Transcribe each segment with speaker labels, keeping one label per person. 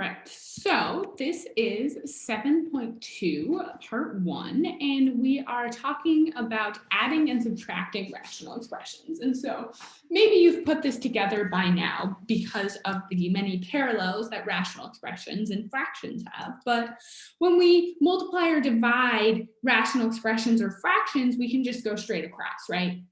Speaker 1: right, so this is 7.2, part 1, and we are talking about adding and subtracting rational expressions. And so maybe you've put this together by now because of the many parallels that rational expressions and fractions have. But when we multiply or divide rational expressions or fractions, we can just go straight across, right?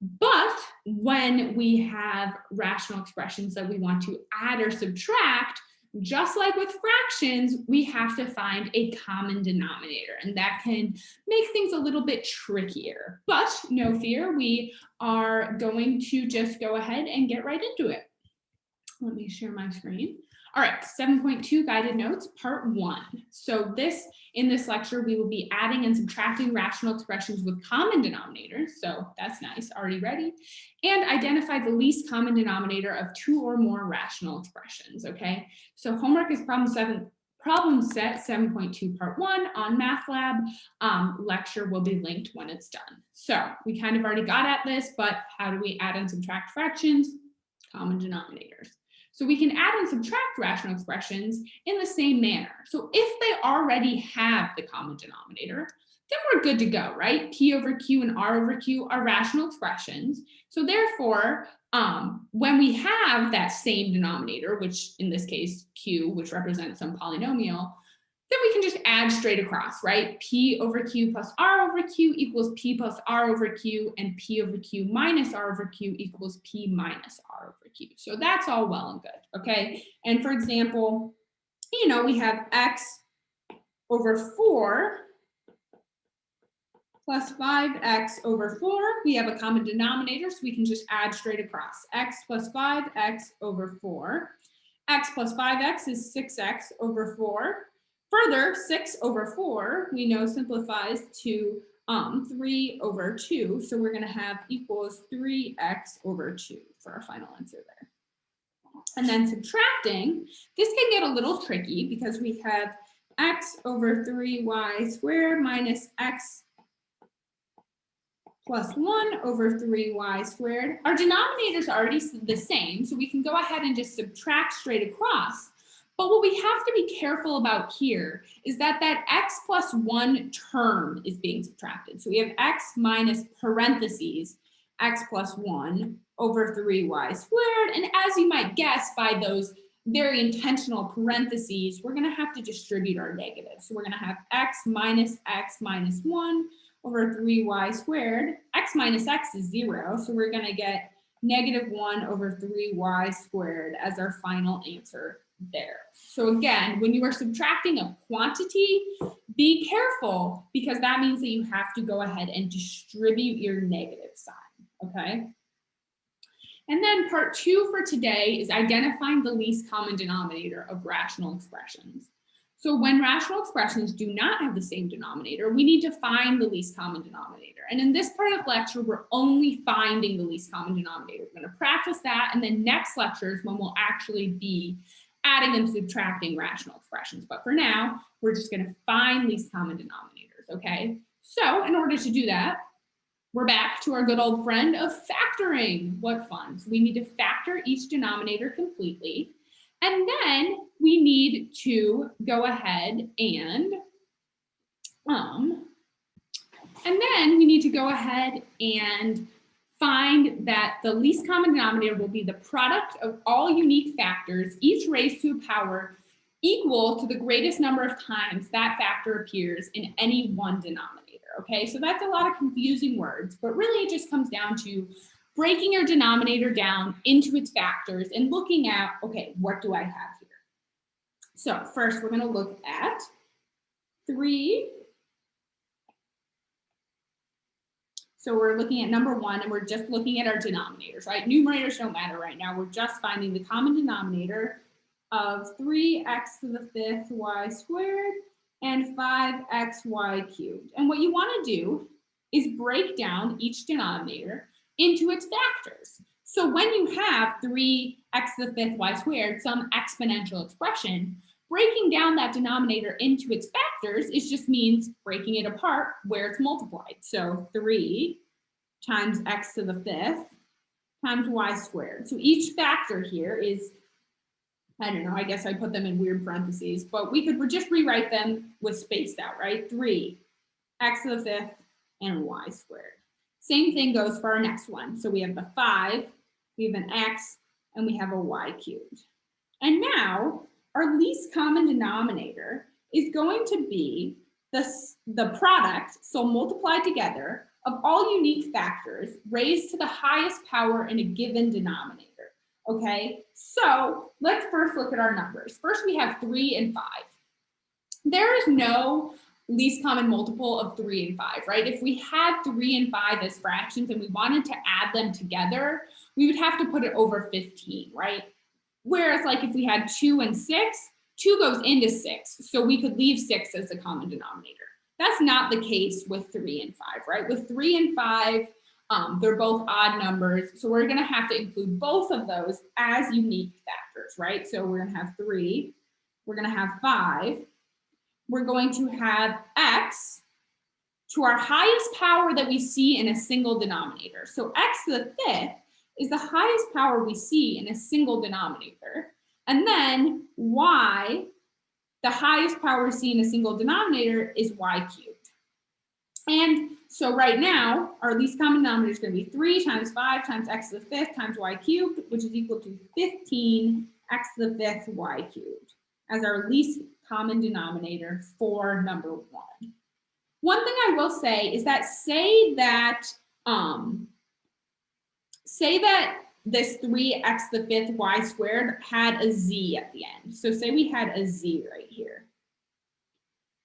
Speaker 1: But when we have rational expressions that we want to add or subtract, just like with fractions, we have to find a common denominator, and that can make things a little bit trickier. But no fear, we are going to just go ahead and get right into it. Let me share my screen. All right, 7.2 guided notes, part 1. So in this lecture, we will be adding and subtracting rational expressions with common denominators. So that's nice, already ready. And identify the least common denominator of 2 or more rational expressions, okay? So homework is problem set 7.2 part 1 on Math Lab. Lecture will be linked when it's done. So we kind of already got at this, but how do we add and subtract fractions? Common denominators. So we can add and subtract rational expressions in the same manner. So if they already have the common denominator, then we're good to go, right? P over Q and R over Q are rational expressions. So therefore, when we have that same denominator, which in this case, Q, which represents some polynomial, then we can just add straight across, right? P over Q plus R over Q equals P plus R over Q, and P over Q minus R over Q equals P minus R over Q. So that's all well and good, okay? And for example, we have X over 4 plus 5X over 4. We have a common denominator, so we can just add straight across. X plus 5X over 4. X plus 5X is 6X over 4. Further, 6 over 4, we know simplifies to 3 over 2. So we're going to have equals 3x over 2 for our final answer there. And then subtracting, this can get a little tricky because we have x over 3y squared minus x plus 1 over 3y squared. Our denominators are already the same, so we can go ahead and just subtract straight across. But what we have to be careful about here is that x plus 1 term is being subtracted. So we have x minus parentheses, x plus 1 over 3y squared. And as you might guess by those very intentional parentheses, we're going to have to distribute our negatives. So we're going to have x minus 1 over 3y squared. X minus x is 0, so we're going to get negative 1 over 3y squared as our final answer there. So again, when you are subtracting a quantity, be careful because that means that you have to go ahead and distribute your negative sign, okay? And then part 2 for today is identifying the least common denominator of rational expressions. So when rational expressions do not have the same denominator, we need to find the least common denominator. And in this part of the lecture, we're only finding the least common denominator. We're going to practice that, and then next lecture is when we'll actually be adding and subtracting rational expressions. But for now, we're just going to find least common denominators, okay? So in order to do that, we're back to our good old friend of factoring. What fun. So we need to factor each denominator completely. And then we need to go ahead and find that the least common denominator will be the product of all unique factors, each raised to a power equal to the greatest number of times that factor appears in any one denominator, okay? So that's a lot of confusing words, but really it just comes down to breaking your denominator down into its factors and looking at, okay, what do I have here? So first we're gonna look at 3. So we're looking at number 1 and we're just looking at our denominators, right? Numerators don't matter right now. We're just finding the common denominator of 3x to the 5th y squared and 5xy cubed. And what you wanna do is break down each denominator into its factors. So when you have 3x to the 5th y squared, some exponential expression, breaking down that denominator into its factors just means breaking it apart where it's multiplied. So 3 times x to the 5th times y squared. So each factor here is I don't know, I guess I put them in weird parentheses, but we could just rewrite them with spaced out, right? 3 x to the 5th and y squared. Same thing goes for our next one. So we have the 5, we have an x, and we have a y cubed. And now our least common denominator is going to be the product, so multiplied together, of all unique factors raised to the highest power in a given denominator. Okay, so let's first look at our numbers. First, we have 3 and 5. There is no least common multiple of 3 and 5, right? If we had 3 and 5 as fractions and we wanted to add them together, we would have to put it over 15, right? Whereas like if we had 2 and 6, 2 goes into 6, so we could leave 6 as a common denominator. That's not the case with 3 and 5, right? With 3 and 5, they're both odd numbers, so we're going to have to include both of those as unique factors, right? So we're going to have 3, we're going to have 5, we're going to have x to our highest power that we see in a single denominator. So x to the 5th is the highest power we see in a single denominator. And then y, the highest power we see in a single denominator is y cubed. And so right now, our least common denominator is going to be 3 times 5 times x to the 5th times y cubed, which is equal to 15 x to the 5th y cubed as our least common denominator for number 1. One thing I will say is that say that this 3x to the 5th y squared had a z at the end. So say we had a z right here.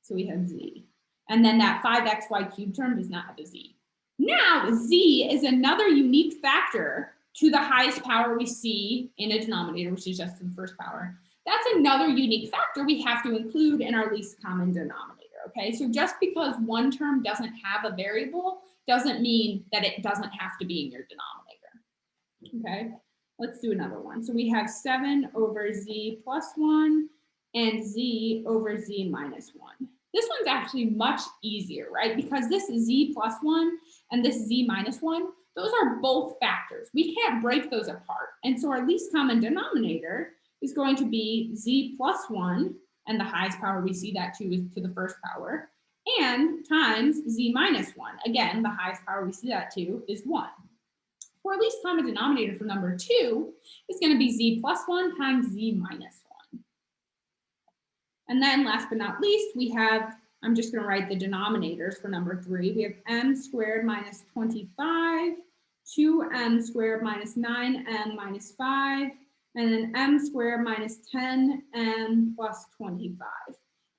Speaker 1: So we have z. And then that 5xy cubed term does not have a z. Now z is another unique factor to the highest power we see in a denominator, which is just to the first power. That's another unique factor we have to include in our least common denominator, okay? So just because one term doesn't have a variable doesn't mean that it doesn't have to be in your denominator, okay? Let's do another one. So we have 7 over z plus 1 and z over z minus 1. This one's actually much easier, right? Because this z plus 1 and this z minus 1, those are both factors. We can't break those apart. And so our least common denominator is going to be z plus 1, and the highest power we see that to is to the first power, and times z minus 1. Again, the highest power we see that to is 1. Our least common denominator for number 2 is going to be z plus 1 times z minus 1. And then last but not least, we have, I'm just going to write the denominators for number 3. We have m squared minus 25, 2m squared minus 9m minus 5, and then m squared minus 10m plus 25.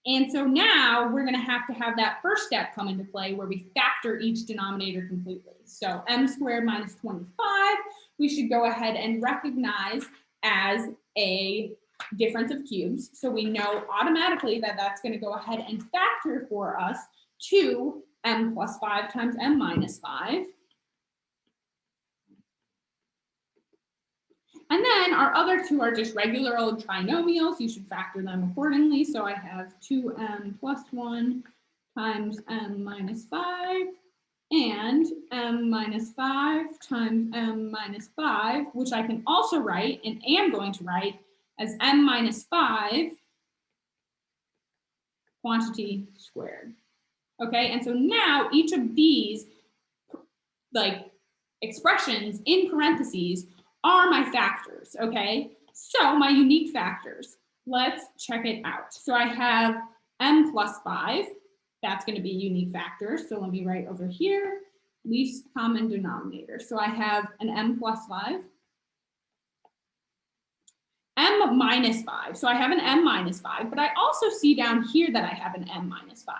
Speaker 1: And so now we're going to have that first step come into play where we factor each denominator completely. So m squared minus 25, we should go ahead and recognize as a difference of cubes. So we know automatically that that's going to go ahead and factor for us to m plus 5 times m minus 5. And then our other two are just regular old trinomials. You should factor them accordingly. So I have 2m plus 1 times m minus 5 and m minus 5 times m minus 5, which I can also write and am going to write as m minus 5 quantity squared. Okay, and so now each of these like expressions in parentheses are my factors, okay? So my unique factors, let's check it out. So I have m plus 5, that's going to be a unique factor. So let me write over here, least common denominator. So I have an m plus 5, m minus 5. So I have an m minus 5, but I also see down here that I have an m minus 5.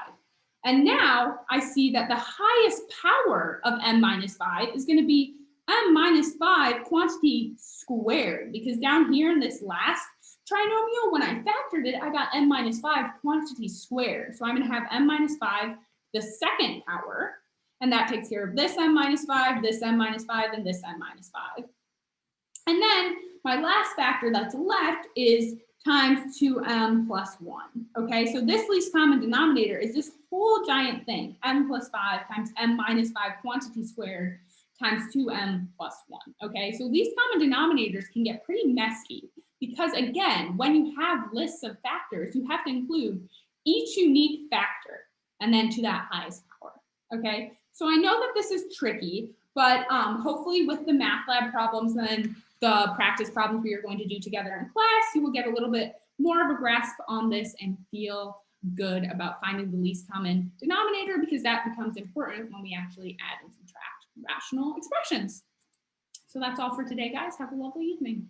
Speaker 1: And now I see that the highest power of m minus 5 is going to be m minus 5 quantity squared, because down here in this last trinomial, when I factored it, I got m minus 5 quantity squared. So I'm going to have m minus 5, the second power, and that takes care of this m minus 5, this m minus 5, and this m minus 5. And then my last factor that's left is times 2m plus 1. Okay, so this least common denominator is this whole giant thing, m plus 5 times m minus 5 quantity squared times 2m plus 1. Okay, so these common denominators can get pretty messy Because again, when you have lists of factors, you have to include each unique factor and then to that highest power, okay? So I know that this is tricky, but hopefully with the math lab problems and the practice problems we are going to do together in class, you will get a little bit more of a grasp on this and feel good about finding the least common denominator, because that becomes important when we actually add and subtract rational expressions. So that's all for today, guys. Have a lovely evening.